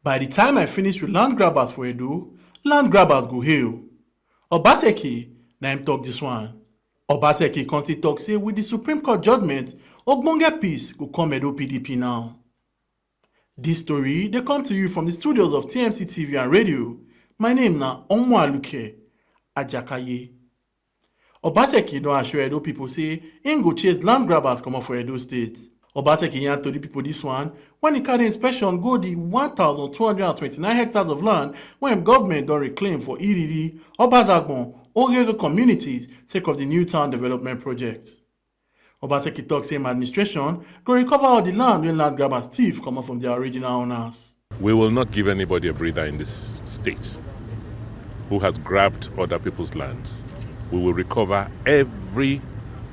By the time I finish with land grabbers for Edo, land grabbers go hail. Obaseki, na him talk this one. Obaseki constantly talk say with the Supreme Court judgment, ogbonge peace go come Edo PDP now. This story they come to you from the studios of TMC TV and radio. My name na Omoaluke Ajakaye. Obaseki don assure Edo people say him go chase land grabbers comot for Edo State. Obaseki yarn to the people this one when he carry inspection go the 1,229 hectares of land when government don reclaim for Iriri, Obazagbon, Ogege communities sake of the new town development project. Obaseki talk say him administration go recover all the land when land grabbers thief comot from their original owners. We will not give anybody a breather in this state who has grabbed other people's lands. We will recover every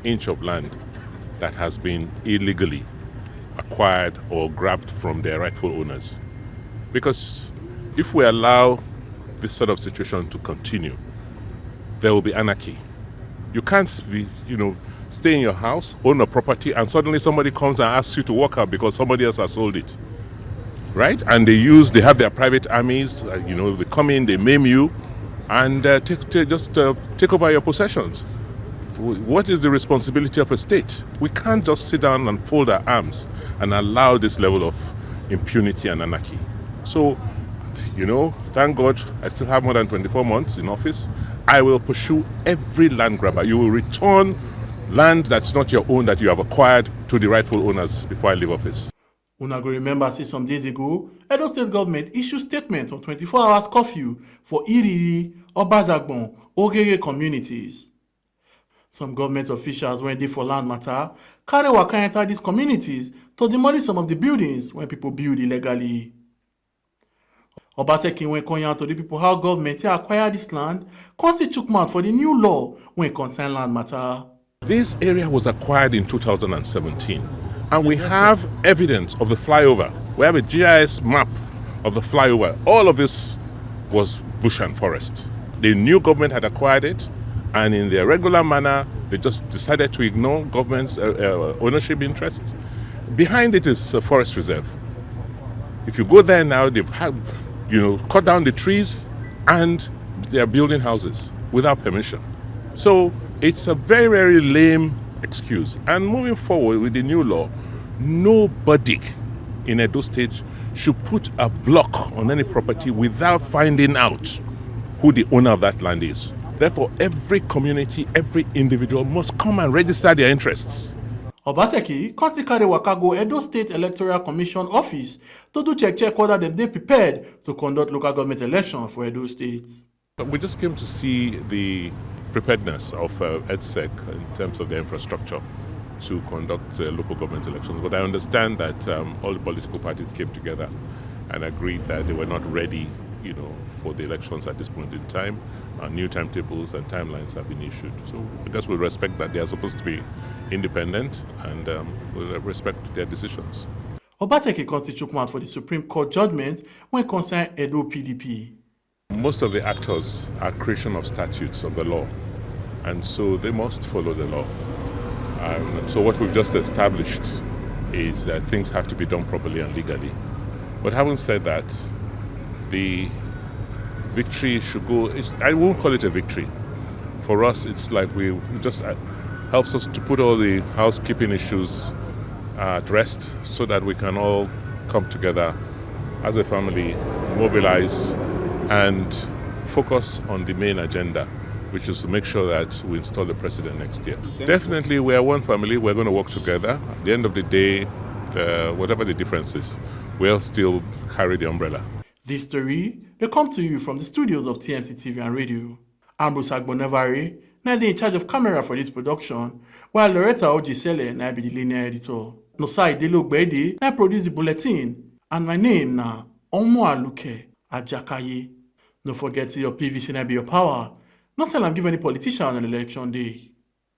inch of land that has been illegally acquired or grabbed from their rightful owners. Because if we allow this sort of situation to continue, there will be anarchy. You can't be, stay in your house, own a property, and suddenly somebody comes and asks you to walk out because somebody else has sold it. Right? And they have their private armies, they come in, they maim you, and take over your possessions. What is the responsibility of a state? We can't just sit down and fold our arms and allow this level of impunity and anarchy. So, thank God I still have more than 24 months in office. I will pursue every land grabber. You will return land that's not your own that you have acquired to the rightful owners before I leave office. Una go remember say some days ago, Edo State government issued statement on 24 hours curfew for Iriri, Obazagbon, Ogege communities. Some government officials when they for land matter carry waka enter these communities to demolish some of the buildings when people build illegally. Obaseki went calling out to the people how government acquire this land, constantly took mouth for the new law when concern land matter. This area was acquired in 2017, and we have evidence of the flyover. We have a GIS map of the flyover. All of this was bush and forest. The new government had acquired it, and in their regular manner, they just decided to ignore government's ownership interests. Behind it is a forest reserve. If you go there now, they've cut down the trees and they're building houses without permission. So it's a very, very lame excuse. And moving forward with the new law, nobody in Edo State should put a block on any property without finding out who the owner of that land is. Therefore, every community, every individual must come and register their interests. Obaseki constantly carry waka go Edo State Electoral Commission office to do check whether they prepared to conduct local government election for Edo State. We just came to see the preparedness of EDSEC in terms of the infrastructure to conduct local government elections. But I understand that all the political parties came together and agreed that they were not ready, for the elections at this point in time. New timetables and timelines have been issued. So I guess we'll respect that they are supposed to be independent and we'll respect their decisions. Obaseki constitute mouth for the Supreme Court judgment when concern Edo PDP. Most of the actors are creation of statutes of the law, and so they must follow the law. So what we've just established is that things have to be done properly and legally. But having said that, the victory should go, I won't call it a victory. For us, it's like we just helps us to put all the housekeeping issues at rest so that we can all come together as a family, mobilize, and focus on the main agenda, which is to make sure that we install the president next year. Definitely, we are one family. We're going to work together. At the end of the day, whatever the difference is, we'll still carry the umbrella. This story, they come to you from the studios of TMC TV and radio. Ambrose Agbonevare, now in charge of camera for this production, while Loretta Ojisele now be the linear editor. Nosai Delo Gbede now produce the bulletin, and my name na Omoaluke Ajakaye. Don't forget to your PVC now be your power. Not sell and give any politician on election day.